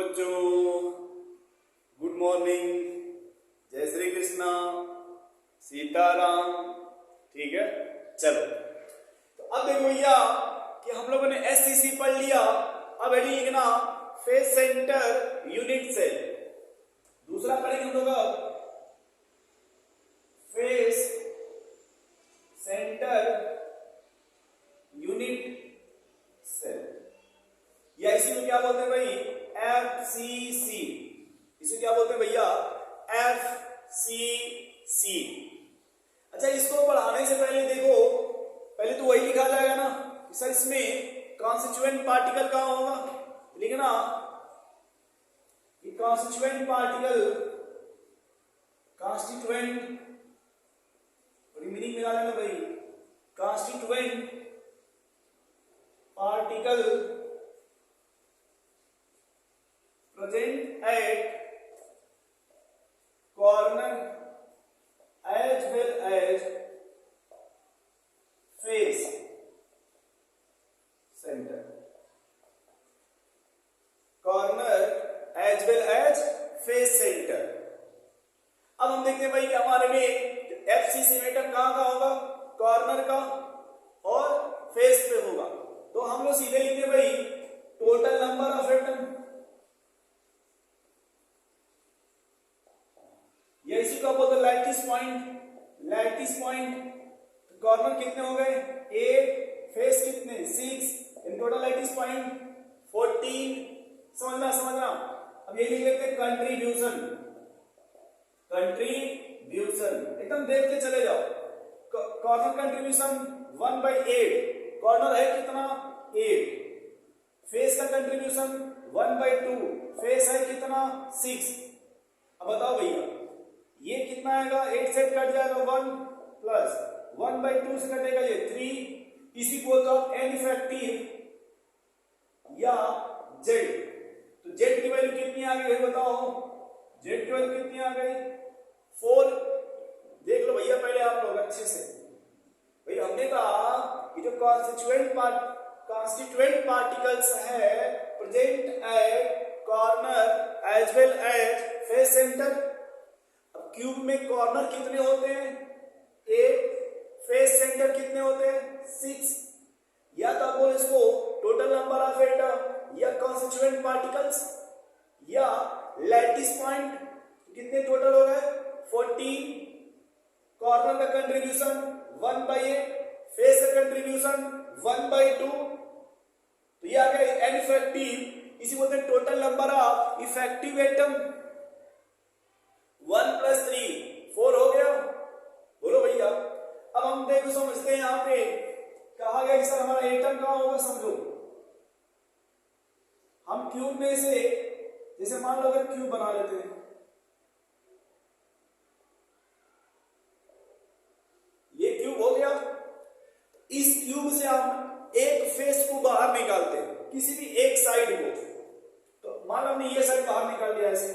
बच्चों, good morning, जय श्री कृष्णा, सीताराम। ठीक है, चलो। तो अब देखो भैया कि हम लोगों ने एससीसी पढ़ लिया। अब है लिखना फेस सेंटर यूनिट सेल। दूसरा पढ़ेंगे हम लोग अब फेस सेंटर यूनिट सेल, या इसी को क्या बोलते हैं भाई? एफसीसी। इसे क्या बोलते हैं भैया? एफसीसी। अच्छा, इसको पढ़ाने से पहले देखो, पहले तो वही लिखा जाएगा ना कि सर इसमें कॉन्स्टिट्यूएंट पार्टिकल कहां होगा। लिखना कि कॉन्स्टिट्यूएंट मीनिंग मिला लेना भाई। Constituent particle present at corner as well as face center. Corner as well as face center. अब हम देखते हैं भाई कि हमारे में एफसीसी में एटम कहां का होगा? कॉर्नर का और फेस पे होगा। तो हम लोग सीधे लिखते हैं भाई टोटल नंबर ऑफ एटम, या इसी को बोलते lattice point. Lattice point corner कितने हो गए? 8, फेस कितने? 6, इन टोटल लैटिस पॉइंट 14। समझना। अब ये लिख लेते हैं कंट्रीब्यूशन। एकदम देख के चले जाओ। Corner contribution 1/8। कॉर्नर है कितना? 8। फेस का कंट्रीब्यूशन 1/2। फेस है कितना? 6। अब बताओ भैया ये कितना आएगा? 8 से कट जाएगा 1 प्लस 1/2 से कटेगा ये 3। इसी को बोलते हो एन इफेक्टिव या जेड। तो जेड की वैल्यू कितनी आ गई बताओ? जेड की वैल्यू कितनी आ गई? 4। देख लो भैया पहले आप लोग अच्छे से। भाई हमने कहा कि जो कॉन्स्टिट्यूएंट पार्टिकल्स है present at corner as well as face centre. Cube में कॉर्नर कितने होते हैं? 8। फेस सेंटर कितने होते हैं? 6। या तो आप बोल इसको टोटल नंबर ऑफ एटम या कॉन्स्टिट्यूएंट पार्टिकल्स या लैटिस पॉइंट। कितने टोटल हो गए? 14। कॉर्नर का कंट्रीब्यूशन 1/8, फेस का कंट्रीब्यूशन 1/2। तो ये आ गया एन इफेक्टिव। इसी बोलते हैं total number of effective atom. 1 + 3 4 हो गया। बोलो भैया। अब हम देखो समझते हैं यहां पे कहा गया कि सर हमारा एटम कहां होगा। समझो हम क्यूब में से, जैसे मान लो अगर क्यूब बना लेते हैं, ये क्यूब हो गया। इस क्यूब से हम एक फेस को बाहर निकालते हैं, किसी भी एक साइड को। तो मान लो हमने ये साइड बाहर निकाल दिया ऐसे,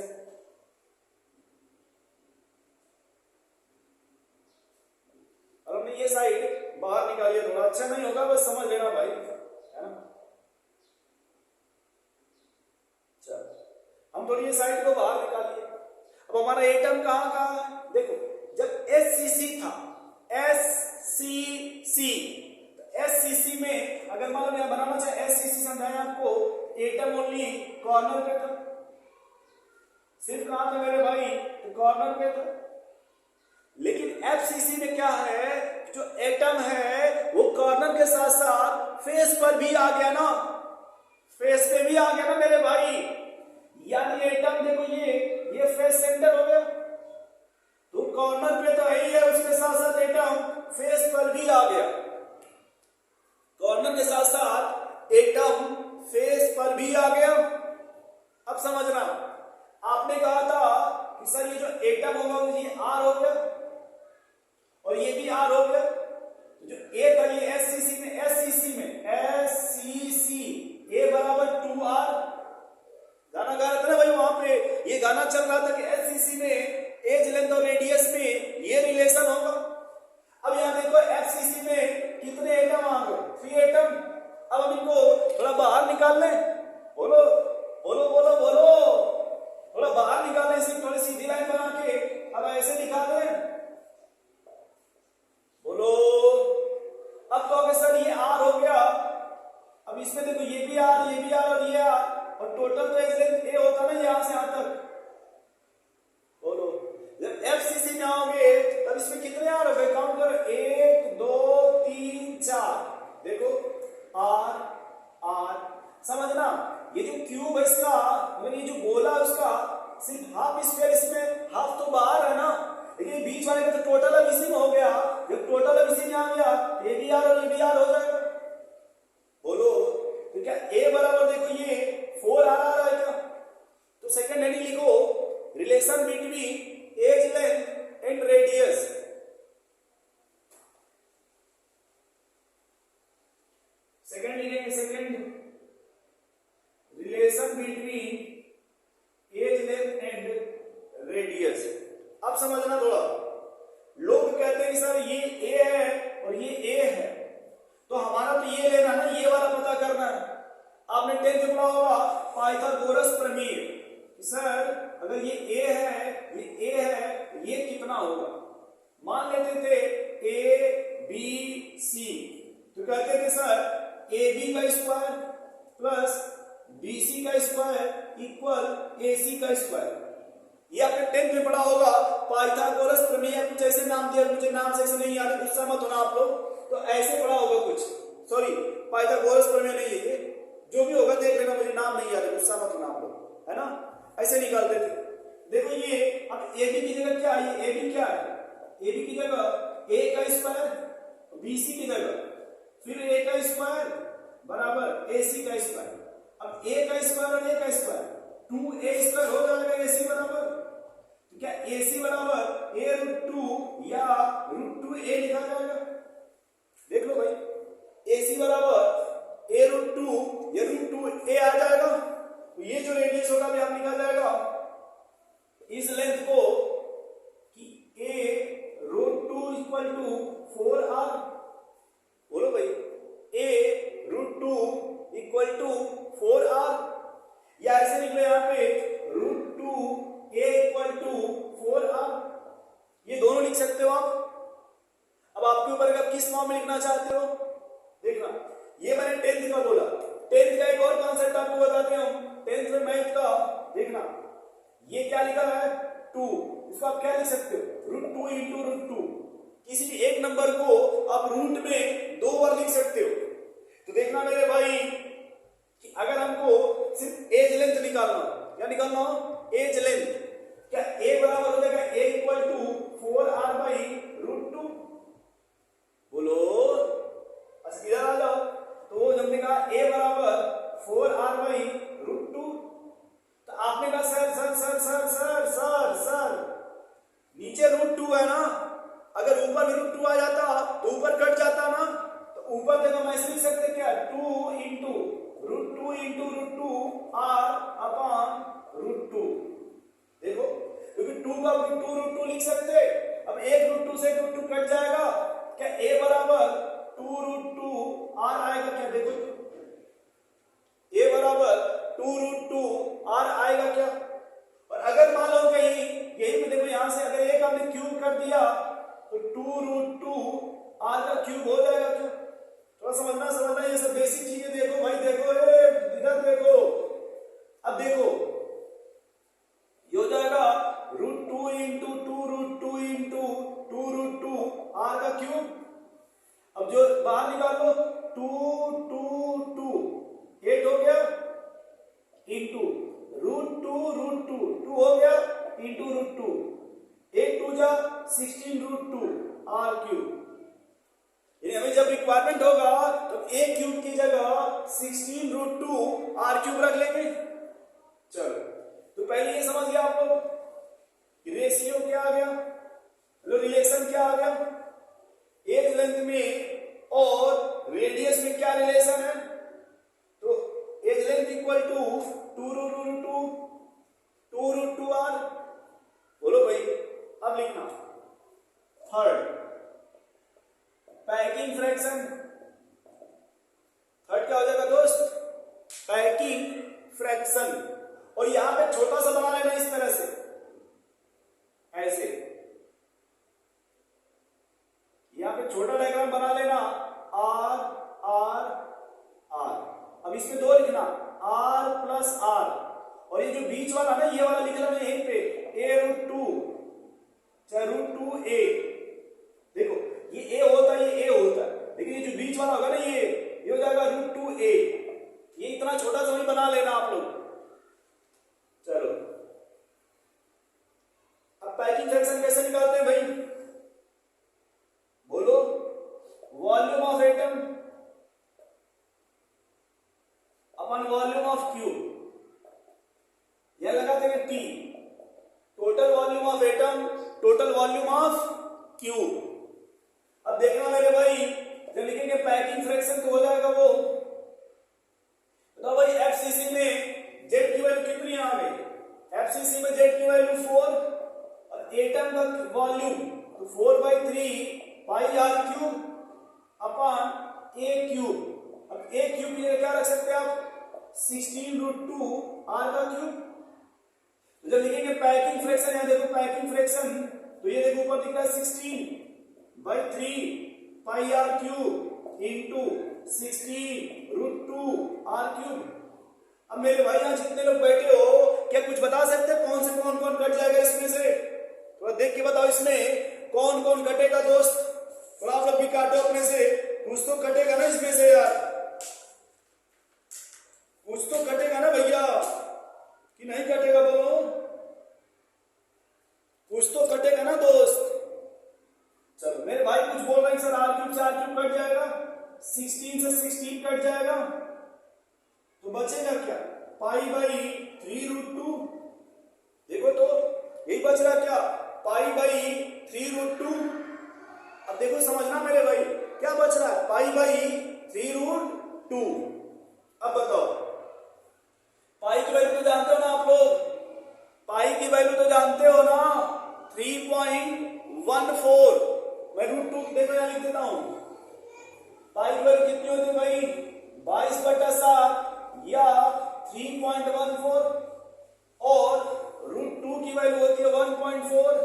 ये साइड बाहर निकालिए। थोड़ा अच्छा नहीं होगा, बस समझ लेना भाई, है ना। चल हम थोड़ी ये साइड को बाहर निकालिए। अब हमारा एटम कहां है? देखो जब एससीसी था, एससीसी में अगर मान लो मैं बनाना चाहे एससीसी, समझाएं आपको, एटम ओनली कॉर्नर पे था। सिर्फ कहां था मेरे भाई? तो कॉर्नर पे था। लेकिन एफसीसी में क्या है? जो एटम है वो कॉर्नर के साथ साथ फेस पर भी आ गया ना। फेस पे भी आ गया ना मेरे भाई। यानी एटम देखो ये फेस सेंटर हो गया, तो कॉर्नर पे तो है ही है, उसके साथ साथ एटम फेस पर भी आ गया। कॉर्नर के साथ साथ एटम फेस पर भी आ गया। अब समझना, आपने कहा था कि सर ये जो एटम होगा ये आर हो गया और ये भी आर हो गया। जो ए था ये एससीसी में ए बराबर 2r। गाना गा रहे थे ना भाई वहां पे, ये गाना चल रहा था कि एससीसी में एज लेंथ और रेडियस में ये रिलेशन होगा। अब यहां देखो एफसीसी में कितने एटम आ गए? 3 एटम। अब हम इनको थोड़ा बाहर निकाल लें। बोलो बोलो बोलो बोलो। और टोटल तो एज लेंथ ए होता ना यहां से यहां तक। बोलो जब एफसीसी में आओगे तब इसमें कितने आर हो गए, काउंट करो 1 2 3 4। देखो आर आर, समझना ये जो क्यूब है इसका, ये जो गोला है उसका सिर्फ हाफ स्क्वायर, इसमें हाफ तो बाहर है ना, लेकिन बीच वाले का तो टोटल अब इसी में हो गया। जब टोटल अब इसी में आ गया ये भी आर और ये भी आर हो जाएगा। बोलो तो क्या ए बराबर देखो ये 4 आर आ रहा है क्या, तो सेकंड हेडिंग लिखो relation between edge length and radius. Second लिखेंगे, second relation between edge length and radius. अब समझना थोड़ा, लोग कहते हैं कि सर ये ए है और ये ए है, तो हमारा तो ये लेना ना, ये वाला पता करना है। आपने 10th में पढ़ा होगा पाइथागोरस प्रमेय, सर अगर ये ए है ये ए है ये कितना होगा। मान लेते थे ए बी सी, तो कहते थे सर ए बी का स्क्वायर प्लस बी सी का स्क्वायर इक्वल ए सी का स्क्वायर। ये आपने 10th में पढ़ा होगा पाइथागोरस प्रमेय, कुछ ऐसे नाम दिया, मुझे नाम से ऐसे नहीं याद है, गुस्सा मत होना आप लोग, तो ऐसे पढ़ा होगा कुछ, सॉरी पाइथागोरस प्रमेय नहीं है ये, जो भी होगा देख लेना, मुझे नाम नहीं याद है, गुस्सा मत होना आप लोग, है ना, ऐसे निकालते थे। देखो ये अब ए बी की जगह क्या है, ए बी क्या है, ए बी की जगह ए का स्क्वायर, बी सी की जगह फिर ए का स्क्वायर बराबर ए सी का स्क्वायर। अब ए का स्क्वायर और ए का स्क्वायर 2a स्क्वायर हो जाएगा, ए सी बराबर, तो क्या ए सी बराबर a रूट 2 या रूट 2a लिखा जाएगा। देख लो भाई, ए सी बराबर a रूट 2 या रूट 2a आ जाएगा, तो ये जो रेडियस होगा भी आप निकाल जाएगा इस लेंथ को कि a root 2 equal to 4r। बोलो भाई a root 2 equal to 4r, या ऐसे निकले यहां पे root 2 a equal to 4r, ये दोनों लिख सकते हो आप। अब आपके ऊपर आप किस फॉर्म में लिखना चाहते हो, देखना ये मैंने 10th का बोला, 10th का एक और कॉन्सेप्ट आपको बताते हैं 10th में मैथ का। देखना ये क्या लिखा है 2, इसको आप क्या लिख सकते हो रूट 2 इंटू रूट 2, किसी भी एक नंबर को आप रूट में 2 बार लिख सकते हो। तो देखना मेरे भाई कि अगर हमको सिर्फ एज लेंथ निकालना, क्या निकालना हो एज लेंथ, क्या ए बराबर हो जाएगा A equal to 4r by root 2। बोलो बस इधर आ जाओ, तो जब हमने कहा ए बराबर 4r बाई रूट 2, तो आपने कहा sir sir sir sir sir sir sir नीचे रूट 2 है ना, अगर ऊपर भी रूट 2 आ जाता तो ऊपर कट जाता ना, तो ऊपर देखो हम ऐसे लिख सकते क्या 2 into root 2 into root 2 r upon root 2। देखो क्योंकि 2 का रूट 2 लिख सकते, अब एक रूट 2 से रूट 2 कट जाएगा, क्या a बराबर 2 रूट 2 r आएगा क्या, देखो a बराबर 2 रूट 2 r आएगा क्या। और अगर मान लो कहीं यही में देखो यहां से अगर एक हमने क्यूब कर दिया तो 2 रूट 2 r का क्यूब हो जाएगा क्या। थोड़ा समझना ये सब बेसिक चीजें देखो भाई, देखो इधर देखो, अब देखो ये हो जाएगा root 2 into 2 root 2 into 2 root 2 r का क्यूब। अब जो बाहर निकालो 2 2 2 8 हो गया इंटू रूट 2 हो गया इंटू रूट 2, 8 2 जा 16 रूट 2 r क्यूब। हमें जब रिक्वायरमेंट होगा तो a क्यूब की जगह 16 रूट 2 r क्यूब रख लेंगे। चलो तो पहले ये समझ गया आप लोग रेशियो क्या आ गया, रिलेशन क्या आ गया, एज लेंथ में और रेडियस में क्या रिलेशन है, तो edge length equal to 2 root 2 r। बोलो भाई अब लिखना थर्ड पैकिंग फ्रैक्शन, थर्ड क्या हो जाएगा दोस्त पैकिंग फ्रैक्शन, और यहां पे छोटा सा बना लेना इस तरह से, ऐसे यहां पे छोटा डायग्राम बना लेना r r r। अब इसमें 2 लिखना r प्लस आर, और ये जो बीच वाला ना, ये वाला लिख रहा मैं यहीं पे, a√2 चाहे √2a, देखो ये a होता है, ये a होता है, लेकिन ये जो बीच वाला होगा ना, ये हो जाएगा √2a। ये इतना छोटा सा भी बना लेना आप लोग। चलो अब पैकिंग फ्रैक्शन कैसे निकालते हैं भाई, बोलो। Volume of atom upon volume of cube, यह लगाते हैं T, total volume of atom, total volume of cube. अब देखना मेरे भाई, जब लिखेंगे पैकिंग फ्रैक्शन तो हो जाएगा वो, तो भाई एफसीसी में जेड की वैल्यू कितनी आ गई, एफसीसी में जेड की वैल्यू 4 और एटम का वॉल्यूम तो 4/3 pi R cube upon A cube. अब ए क्यूब की जगह क्या रख सकते हैं आप, 16√2 आर का क्यूब। तो जब लिखेंगे पैकिंग फ्रैक्शन, यहां देखो पैकिंग फ्रैक्शन, तो ये देखो ऊपर दिख रहा है 16/3 pi R cube into 16√2 R cube. अब मेरे भाई यहां जितने लोग बैठे हो, क्या कुछ बता सकते हैं कौन कौन कट जाएगा इसमें से, थोड़ा देख के बताओ इसमें कौन कौन कटेगा दोस्त, थोड़ा आप लोग भी काटो अपने से, कुछ तो कटेगा ना इसमें से यार, कुछ तो कटेगा ना भैया, कि नहीं कटेगा बोलो, कुछ तो कटेगा ना दोस्त। चलो मेरे भाई कुछ बोल रहे हैं सर, आर क्यूब से आर क्यूब कट जाएगा, 16 से 16 कट जाएगा, तो बचेगा क्या, पाई/3√2। देखो तो यही बच रहा क्या, पाई/3√2। अब देखो समझना मेरे भाई, क्या बच रहा है, पाई/3√2। अब बताओ, पाई की वैल्यू तो जानते हो ना आप लोग, पाई की वैल्यू तो जानते हो ना, 3.14। मैं √2 देखो यहां लिख देता हूं, पाई की वैल्यू कितनी होती है भाई, 22/7 या 3.14, और √2 की वैल्यू होती है 1.4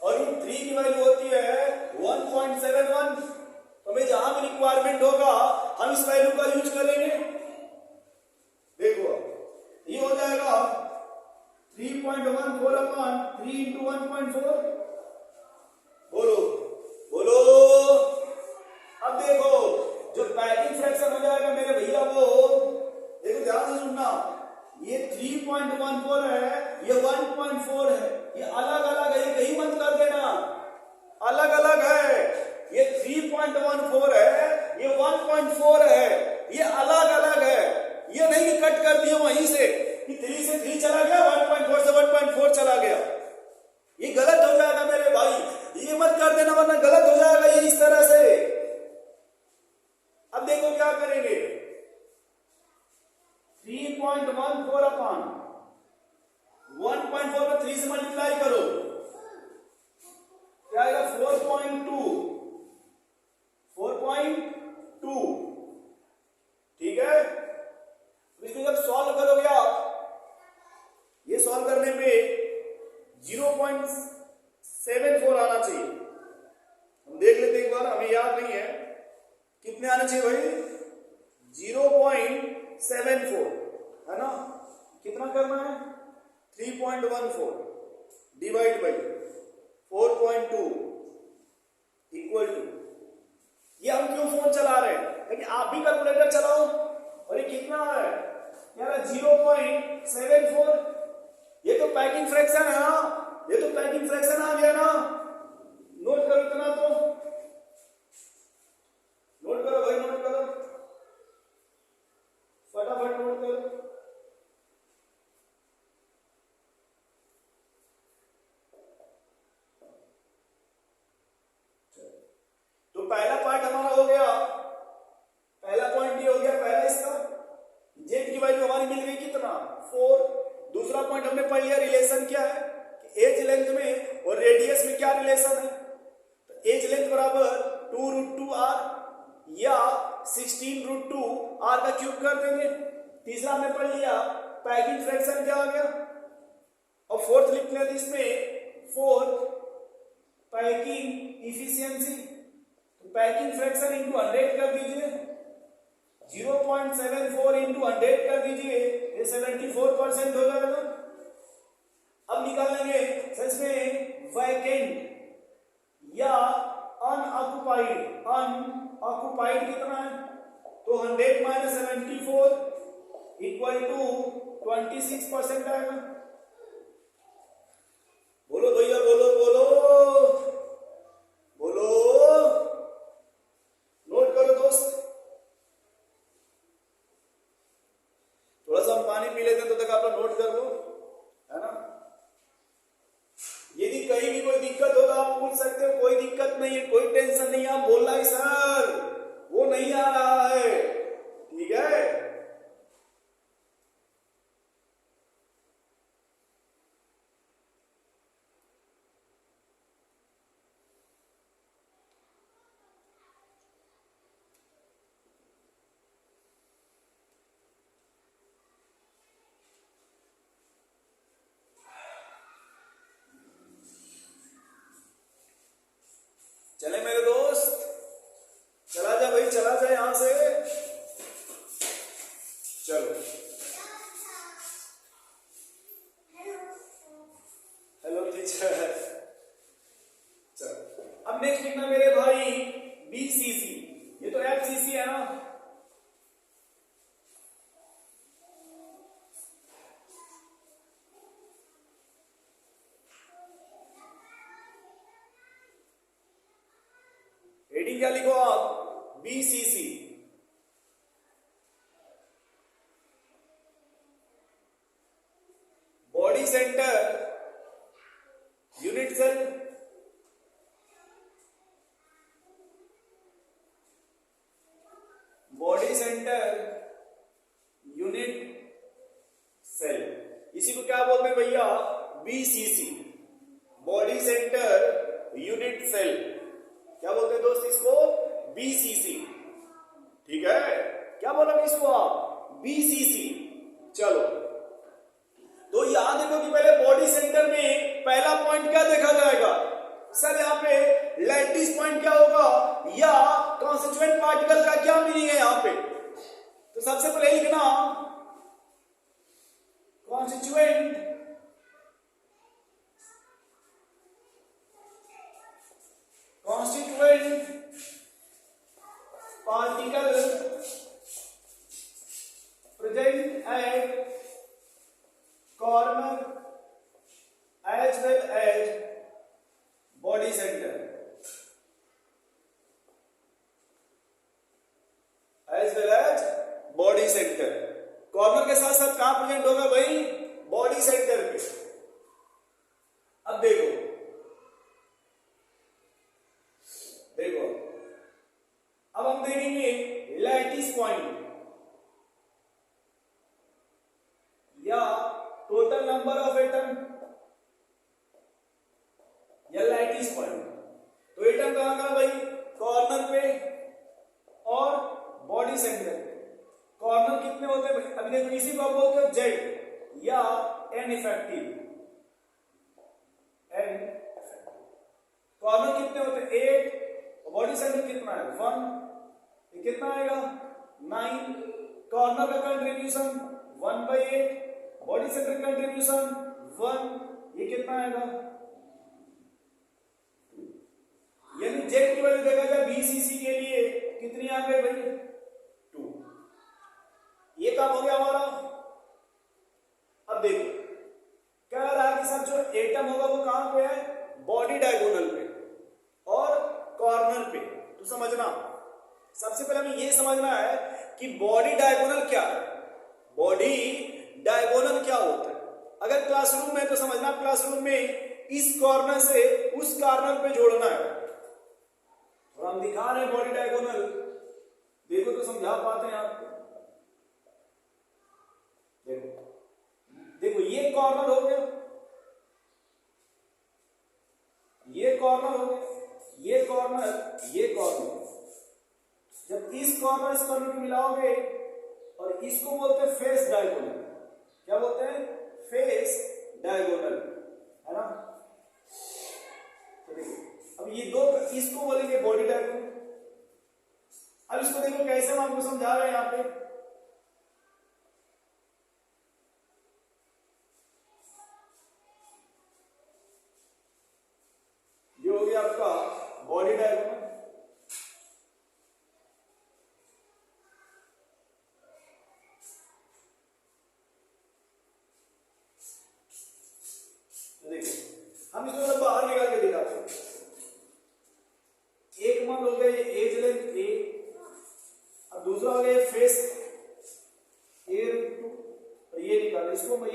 और √3 की वैल्यू होती है 1.71। तो हमें जहां भी रिक्वायरमेंट होगा हम इस वैल्यू का यूज करेंगे। देखो ये हो जाएगा 3.14 अपॉन 3 इंटू 1.4। बोलो बोलो। अब देखो जो पैकिंग फ्रैक्शन हो जाएगा मेरे भैया, वो देखो ध्यान से सुनना, ये 3.14 है, ये 1.4 है, ये अलग अलग है, ये कहीं मत कर देना, अलग अलग है। ये 3.14 है, ये 1.4 है, ये अलग अलग है। ये नहीं कि कट कर दिए वहीं से कि 3 से 3 चला गया, 1.4 से 1.4 चला गया, ये गलत हो जाएगा मेरे भाई, ये मत कर देना वरना गलत हो जाएगा ये इस तरह से। अब देखो क्या करेंगे, 3.14 अपॉन 1.4 में 3 से मल्टीप्लाई करो, क्या आएगा 4.2। ठीक है, इसको जब सॉल्व करोगे आप, ये सॉल्व करने पे 0.74 आना चाहिए। हम देख लेते एक बार, हमें याद नहीं है कितने आने चाहिए भाई, 0.74 है ना। कितना करना है, 3.14 डिवाइड बाई 4.2 इक्वल टू, ये हम क्यों फोन चला रहे हैं, लेकिन आप भी कैलकुलेटर चलाओ। और ये कितना है यार, 0.74। ये तो पैकिंग फ्रैक्शन है ना, ये तो पैकिंग फ्रैक्शन आ गया ना। नोट करो इतना, तो नोट करो भाई, नोट करो फटाफट, नोट करो। तो पहला पार्ट हमारा हो गया, पहला पॉइंट ये हो गया, पहला इसका जेड की वैल्यू हमारी मिल गई कितना, 4। दूसरा पॉइंट हमने पढ़ लिया, रिलेशन क्या है, एज लेंथ में और रेडियस में क्या रिलेशन है। तो एज लेंथ बराबर 2√2 आर या 16√2 आर का क्यूब कर देंगे। तीसरा हमने पढ़ लिया पैकिंग फ्रैक्शन क्या आ गया, और फोर्थ लिखते हैं इसमें, फोर्थ पैकिंग इफिशियंसी। तो पैकिंग फ्रैक्शन इंटू 100 कर दीजिए, 0.74 इंटू 100 कर दीजिए, ये अब निकालेंगे सच में वैकेंट या अनऑक्युपाइड। अनऑक्युपाइड कितना है, तो 100 माइनस 74 इक्वल टू 26% आएगा। बोलो भैया, बोलो बोलो बोलो, नोट करो दोस्त। थोड़ा सा हम पानी पी लेते हैं तो तक आप लोग नोट कर लो, है ना। यदि कहीं भी कोई दिक्कत होगा आप पूछ सकते हो, कोई दिक्कत नहीं है, कोई टेंशन नहीं है। आप बोल रहा है सर वो नहीं आ रहा है, ठीक है। चले मेरे दोस्त, चला जा भाई, चला जा यहां से, चलो। हेलो टीचर, चलो। अब नेक्स्ट लिखना मेरे भाई बीसीसी, ये तो एफसीसी है ना। हेडिंग क्या लिखो आप, BCC. Body centre unit cell, body centre unit cell, इसी को क्या बोलते हैं भैया, BCC, body centre unit cell. क्या बोलते हैं दोस्त इसको, बीसीसी, ठीक है। क्या बोलोगे इसको आप, बीसीसी। चलो, तो यहां देखो कि पहले बॉडी सेंटर में पहला पॉइंट क्या देखा जाएगा सर, यहां पे लैटिस पॉइंट क्या होगा, या कॉन्स्टिट्यूएंट पार्टिकल का क्या मीनिंग है यहां पे। तो सबसे पहले लिखना constituent particle present at corner as well as body centre, as well as body centre. Corner के साथ साथ कहां प्रेजेंट होगा भाई, बॉडी सेंटर पे। अब देखो देखो, अब हम देखेंगे लैटिस पॉइंट या टोटल नंबर ऑफ एटम या लैटिस पॉइंट। तो एटम कहां कहां भाई, कॉर्नर पे और बॉडी सेंटर पे। कॉर्नर कितने होते हैं भाई, अभी देखो इसी को आप बोलते हो जेड या एन इफेक्टिव। एन कॉर्नर कितने होते हैं, 8, बॉडी सेंटर कितना है, 1, ये कितना आएगा 9। कॉर्नर का कंट्रीब्यूशन 1/8, बॉडी सेंटर कंट्रीब्यूशन 1, ये कितना आएगा, यानी जेड की वैल्यू देखा जाए बीसीसी के लिए कितनी आ गई भाई, 2। ये काम हो गया हमारा। अब देखो क्या रहा कि सब जो एटम होगा वो कहां पे है, बॉडी डायगोनल पे और कॉर्नर पे। तो समझना, सबसे पहले हमें ये समझना है कि बॉडी डायगोनल क्या है, बॉडी डायगोनल क्या होता है। अगर क्लासरूम में तो समझना, क्लासरूम में इस कॉर्नर से उस कॉर्नर पे जोड़ना है। तो हम दिखा रहे हैं बॉडी डायगोनल, देखो तो समझा पाते हैं आपको। देखो देखो, ये कॉर्नर हो गया, ये कॉर्नर हो गया, ये कॉर्नर, ये कॉर्नर। जब इस कॉर्नर इस कॉर्नर को मिलाओगे और इसको बोलते हैं फेस डायगोनल। क्या बोलते हैं, फेस डायगोनल, है ना। तो देखो अब ये दो, इसको बोलेंगे बॉडी डायगोनल। अब इसको देखो कैसे हम आपको समझा रहे हैं यहां पे।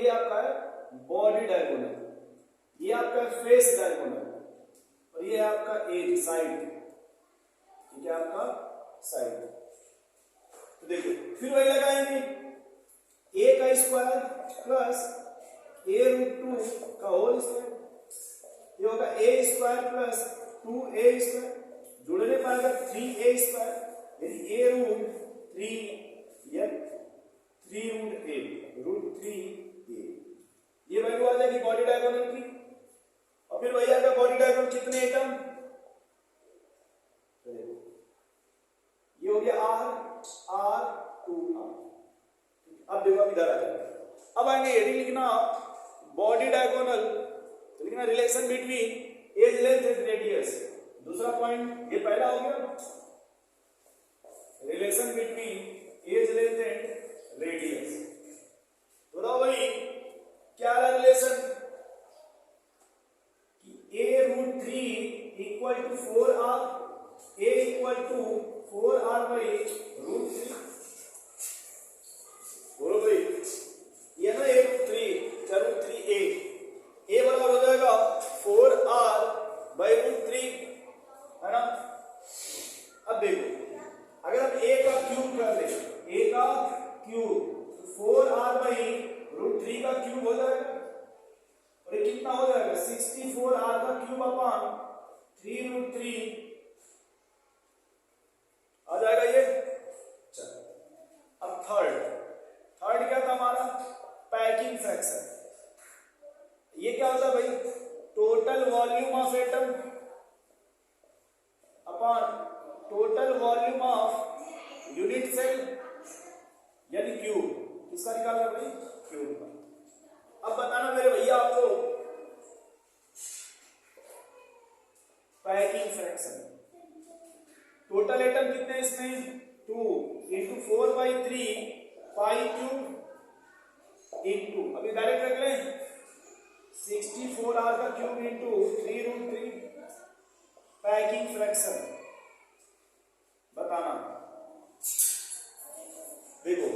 ये आपका है बॉडी डायगोनल, ये आपका फेस डायगोनल, और ये आपका एज साइड, ठीक है आपका साइड। तो देखिए फिर वही लगाएंगे, ए का स्क्वायर प्लस ए रूट 2 का होल स्क्वायर, ये होगा ए स्क्वायर प्लस 2a स्क्वायर, जुड़ नहीं पाएगा 3a स्क्वायर, यानी a रूट 3 या 3 रूट a, रूट 3a, ये वैल्यू आ जाएगी बॉडी डायगोनल की। और फिर वही आएगा बॉडी डायगोनल कितने एटम, ये हो गया r 2r। अब देखो अब इधर आ जाएगा, अब आएंगे यदि लिखना बॉडी डायगोनल, तो लिखना relation between edge length and radius. दूसरा पॉइंट ये पहला हो गया, relation between edge length and radius. तो बताओ भाई क्या है रिलेशन, कि a root 3 equal to 4r, a equal to 4r by root 3। बोलो भाई ये ना a root 3 root 3a, a बराबर हो जाएगा 4r बाई रूट 3, है ना। अब देखो अगर हम a का क्यूब कर ले, a का क्यूब, तो 4r बाई रूट 3 का क्यूब हो जाएगा, और ये कितना हो जाएगा 64r का क्यूब अपॉन 3 रूट 3 आ जाएगा ये। चलो अब थर्ड क्या था हमारा, पैकिंग फ्रैक्शन। ये क्या होता है भाई, total volume of atom upon total volume of unit cell, यानी क्यूब। किसका निकालना भाई, क्यूब का। अब बताना मेरे भैया आपको पैकिंग फ्रैक्शन, टोटल एटम कितने इसमें 2 इंटू 4/3 पाई क्यूब इंटू, अभी डायरेक्ट रख लें 64r का cube into 3 root 3, packing fraction बताना। देखो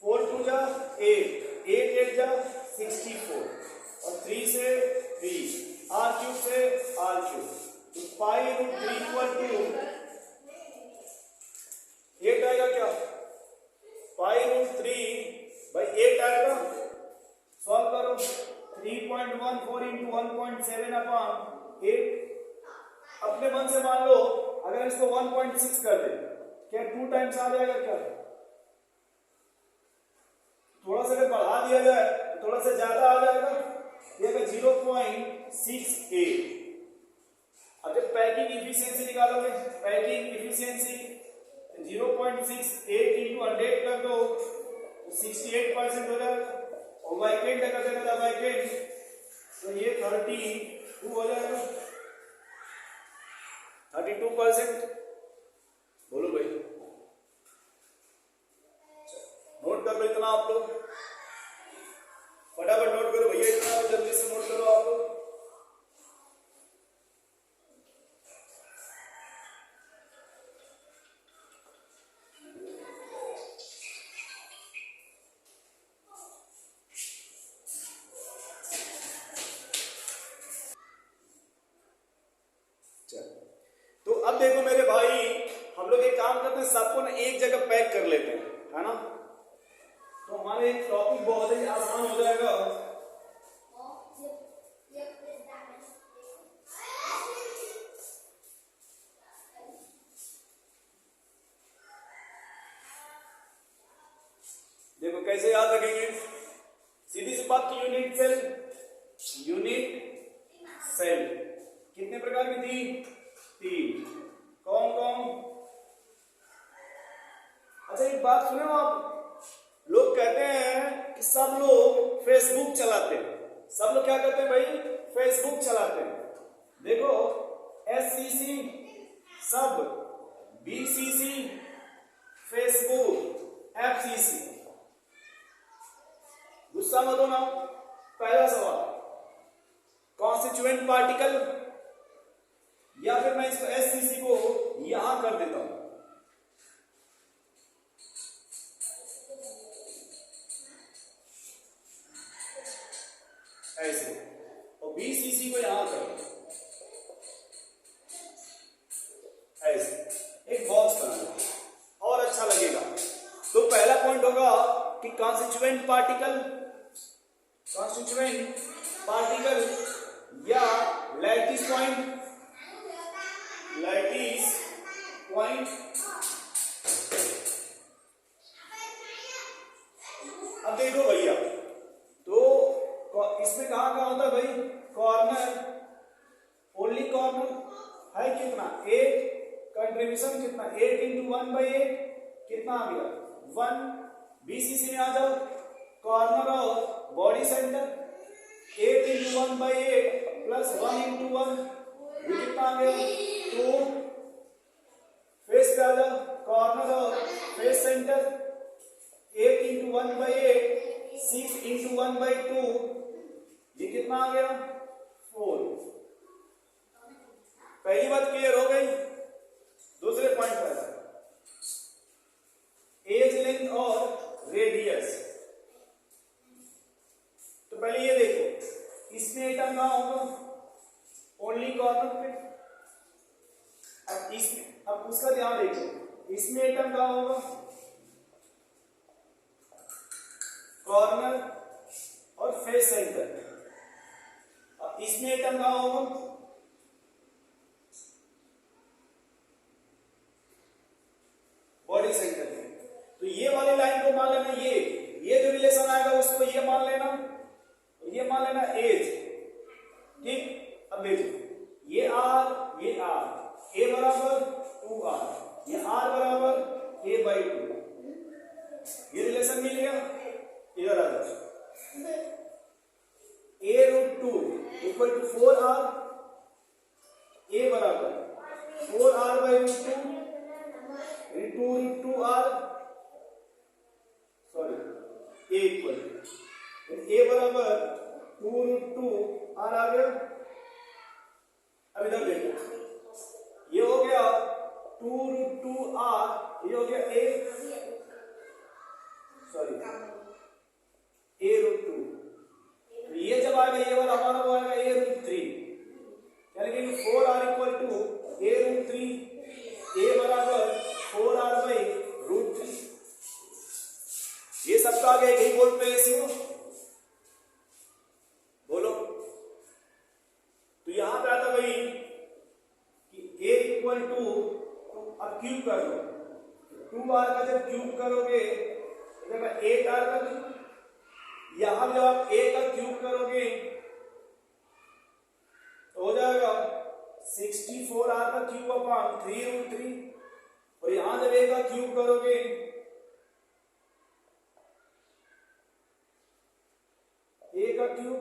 4 2 जा 8, 8 8 जा 64, और 3 से 3, r क्यूब से r क्यूब, तो पाई रूट 3 इक्वल टू 8 आएगा क्या, पाई रूट 3/8 आएगा। सॉल्व करो, 3.14 इंटू 1.7 अपॉन 8। अपने मन से मान लो अगर इसको 1.6 कर दे, क्या 2 टाइम्स आ जाएगा क्या, थोड़ा सा अगर बढ़ा दिया जाए तो थोड़ा सा ज्यादा आ जाएगा, ये अगर 0.68। अब जब पैकिंग इफिशियंसी निकालोगे, पैकिंग इफिशियंसी 0.68 इंटू 100 कर दो तो 68% हो जाएगा, और वैकेंट अगर देखा था वैकेंट तो ये 32 हो जाएगा, 32%। बोलो भाई, नोट कर लो इतना आप लोग, फटाफट नोट करो भैया, इतना जल्दी से नोट करो आप लोग। तो अब देखो मेरे भाई, हम लोग एक काम करते हैं, सबको ना एक जगह पैक कर लेते हैं, है ना, तो हमारे एक टॉपिक बहुत ही आसान हो जाएगा। देखो कैसे याद रखेंगे, सीधी सी बात की यूनिट सेल कितने प्रकार की थी, 3। कौन कौन, अच्छा एक बात सुनो आप, लोग कहते हैं कि सब लोग फेसबुक चलाते हैं, सब लोग क्या करते हैं भाई, फेसबुक चलाते हैं। देखो SCC सब, BCC फेसबुक, FCC। गुस्सा मत होना, पहला सवाल कॉन्स्टिट्यूएंट पार्टिकल, या फिर मैं इसको SCC को यहां कर देता हूं, ऐसे, और BCC को यहां करो ऐसे, एक बॉक्स बना लो और अच्छा लगेगा। तो पहला पॉइंट होगा कि कांस्टिट्यूएंट पार्टिकल या लैटिस पॉइंट। अब देखो भैया, तो इसमें कहाँ होता है भाई, कॉर्नर, ओनली कॉर्नर है कितना 8, कंट्रीब्यूशन कितना 8 इंटू 1/8 कितना आ गया 1। BCC में आ जाओ, कॉर्नर और body centre 8 into 1/8 plus 1 into 1, ये कितना आ गया 2। फेस पे आ जाओ, कॉर्नर और फेस सेंटर 8 इंटू 1/8 6 इंटू 1/2, ये कितना आ गया 4। पहली बात क्लियर हो गई। दूसरे पॉइंट पर एज, लेंथ और रेडियस। तो पहले ये देखो, इसमें एटम कहां होगा, ओनली कॉर्नर पे। अब उसका ध्यान देखो, इसमें एटम कहां होगा, कॉर्नर और फेस सेंटर। अब इसमें एटम कहां होगा, बॉडी सेंटर में। तो ये वाली लाइन को मान लेना, ये जो रिलेशन आएगा उसको ये मान लेना, ये मान लेना एज, ठीक। अब देखो, ये आर, ये आर, ए बराबर 2r, ये आर बराबर a/2, ये रिलेशन मिल गया। इधर आ जाओ, a√2 equal to 4r, a बराबर 4r/√2 2√2r, sorry a equal a बराबर 2√2r आ गया। अब इधर देखो, ये हो गया 2√2r, ये हो गया a, सॉरी a√2। ये जब आएगा, ये वाला हमारा वो आएगा a√3, यानी कि 4r equal to a√3, a बराबर 4r/√3। ये सबका आगे एक ही बोल पे रेशियो बोलो। तो यहां पे आता भाई कि a इक्वल टू, अब क्यूब कर लो, 2r का जब क्यूब करोगे 8r का क्यूब, यहां जब आप a का क्यूब करोगे तो हो जाएगा 64r का क्यूब अपॉन 3√3, और यहां जब a का क्यूब करोगे a का क्यूब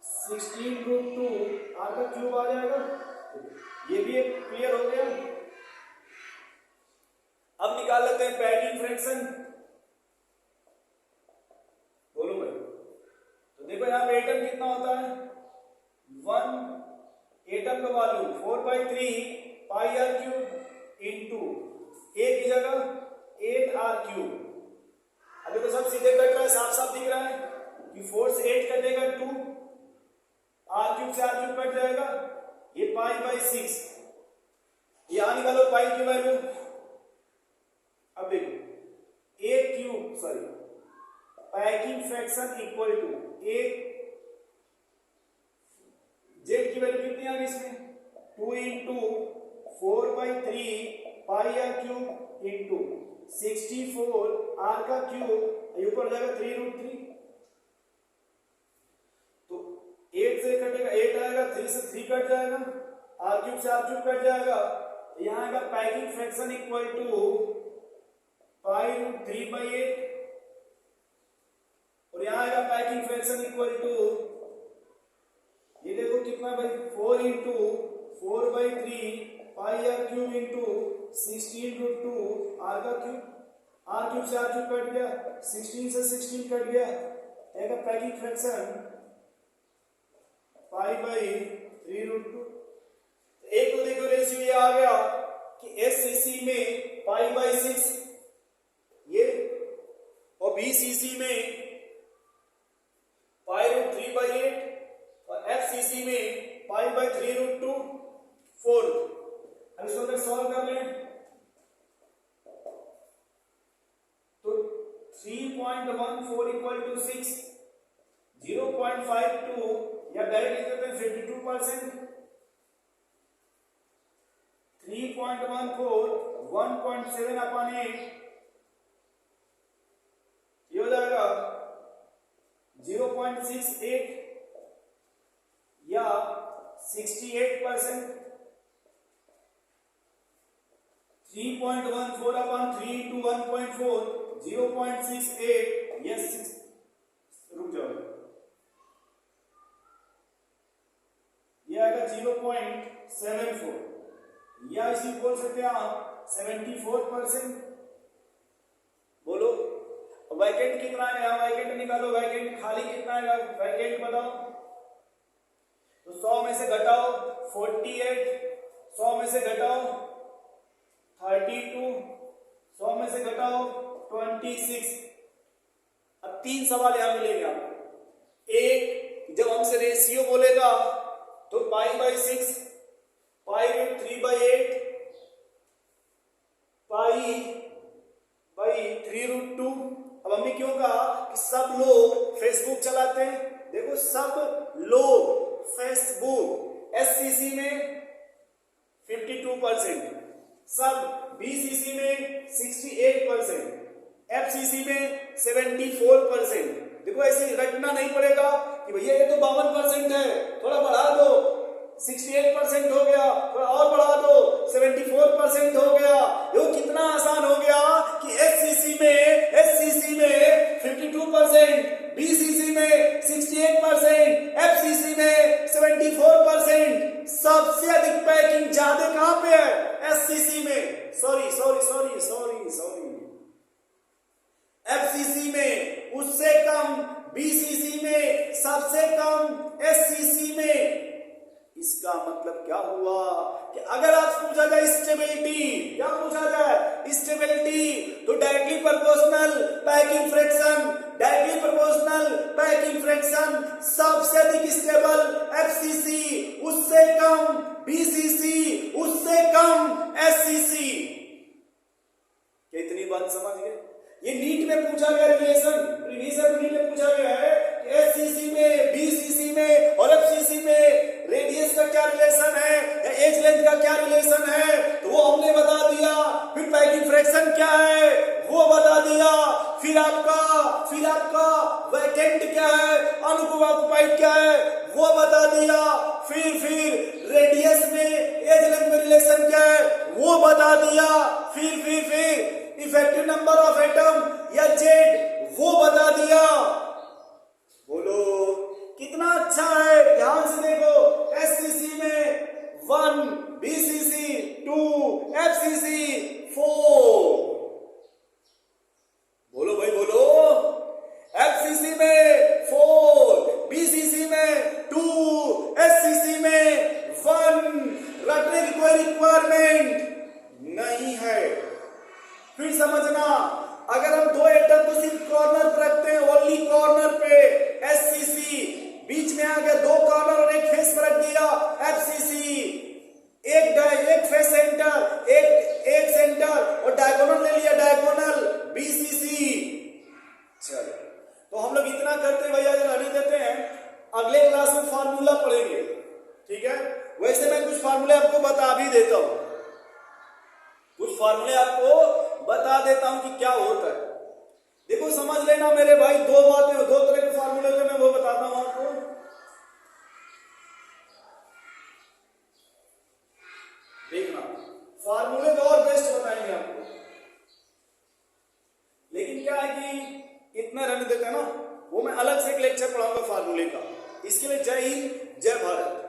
16√2r का क्यूब आ जाएगा। ये भी एक क्लियर हो गया। अब निकाल लेते हैं पैकिंग फ्रैक्शन, बोलो भाई। तो देखो यहां पे एटम कितना होता है 1, एटम का वैल्यू 4/3 πr³ इंटू a की जगह 8r³। अभी तो सब सीधे कट रहा है, साफ साफ दिख रहा है कि 4 से 8 कटेगा 2, r³ से r³ कट जाएगा, ये π/6। यहां निकालो पाई की वैल्यू। अब देखो a³ sorry packing fraction equal to a, Z की वैल्यू कितनी आ गई इसमें 2 इंटू 4/3 πr³ इंटू 64r का क्यूब, ऊपर जाएगा 3√3। तो 8 से कटेगा 8 आएगा, 3 से 3 कट जाएगा, r³ से r³ कट जाएगा, यहां आएगा पैकिंग फ्रैक्शन इक्वल टू π√3/8, और यहां आएगा पैकिंग फ्रैक्शन इक्वल टू, ये देखो कितना भाई 4 इंटू 4/3 πr³ इंटू 16√2 r का क्यूब, r³ से r³ कट गया, 16 से 16 कट गया, आएगा पैकिंग फ्रैक्शन π/3√2। एक तो देखो रेशियो ये आ गया कि SCC में π/6 ये, और BCC में 0.4 इक्वल टू 6, 0.52 या डायरेक्ट लिख देते हैं 52%, 3.14 1.7 अपॉन 8 ये हो जाएगा 0.68 या 68%, 3.14 अपॉन 3 इंटू 1.4 0.68 या 6, रुक जाओ, ये आएगा 0.74 या इसी बोल सकते हैं आप 74%। बोलो वैकेंट कितना है, यहाँ वैकेंट निकालो, वैकेंट खाली कितना है, वैकेंट बताओ। तो 100 में से घटाओ 48, 100 में से घटाओ 32, 100 में से घटाओ 26। अब 3 सवाल यहां मिलेंगे आपको। एक, जब हमसे रेशियो बोलेगा तो π/6, π/3/8, π/3√2। अब हमने क्यों कहा कि सब लोग फेसबुक चलाते हैं, देखो सब लोग फेसबुक, एससीसी में 52%, सब बीसीसी में 68%, एफसीसी में 74%। देखो ऐसे रटना नहीं पड़ेगा कि भैया ये तो 52% है, थोड़ा बढ़ा दो, 68% हो गया, थोड़ा और बढ़ा दो, 74% हो गया। देखो कितना आसान हो गया कि एससीसी में 52%, बीसीसी में 68%, एफसीसी में 74%। सबसे अधिक पैकिंग ज्यादा कहां पे है? एससीसी में, सॉरी एफसीसी में, उससे कम बीसीसी में, सबसे कम एससीसी में। इसका मतलब क्या हुआ कि अगर आप पूछा जाए स्टेबिलिटी, क्या पूछा जाए स्टेबिलिटी, तो directly proportional packing fraction, directly proportional packing fraction, सबसे अधिक स्टेबल एफसीसी, उससे कम बीसीसी, उससे कम एससीसी। क्या इतनी बात समझ गए? ये नीट में पूछा गया रिलेशन, प्रीवियस नीट में पूछा गया है कि एससीसी में, बीसीसी में और एफसीसी में रेडियस का क्या रिलेशन है या एज लेंथ का क्या रिलेशन है, तो वो हमने बता दिया। फिर पैकिंग फ्रैक्शन क्या है वो बता दिया। फिर आपका वैकेंट क्या है, अनऑक्युपाइड क्या है वो बता दिया। फिर रेडियस में एज लेंथ में रिलेशन क्या है वो बता दिया। फिर इफेक्टिव नंबर ऑफ एटम या जेड वो बता दिया। बोलो कितना अच्छा है, ध्यान से देखो। एससीसी में 1, बीसीसी 2, एफसीसी 4। बोलो भाई बोलो, एफसीसी में 4, बीसीसी में 2, एससीसी में 1। रटने की कोई रिक्वायरमेंट नहीं है। फिर समझना, अगर हम 2 एटम को सिर्फ कॉर्नर पर रखते हैं, ओनली कॉर्नर पे एससीसी, बीच में आ गया 2 कॉर्नर और एक फेस पर रख दिया एफसीसी, एक फेस सेंटर, एक सेंटर और डायगोनल ले लिया, डायगोनल बीसीसी। चलो तो हम लोग इतना करते भैया रहने देते हैं, अगले क्लास में फार्मूला पढ़ेंगे, ठीक है। वैसे मैं कुछ फार्मूले आपको बता भी देता हूं, कुछ फार्मूले आपको बता देता हूं कि क्या होता है। देखो समझ लेना मेरे भाई, 2 बातें, 2 तरह के फार्मूले होते हैं, मैं वो बताता हूं आपको। देखना, फार्मूले तो और बेस्ट बताएंगे आपको, लेकिन क्या है कि इतना रहने देते हैं ना, वो मैं अलग से एक लेक्चर पढ़ाऊंगा फार्मूले का। इसके लिए जय हिंद, जय भारत।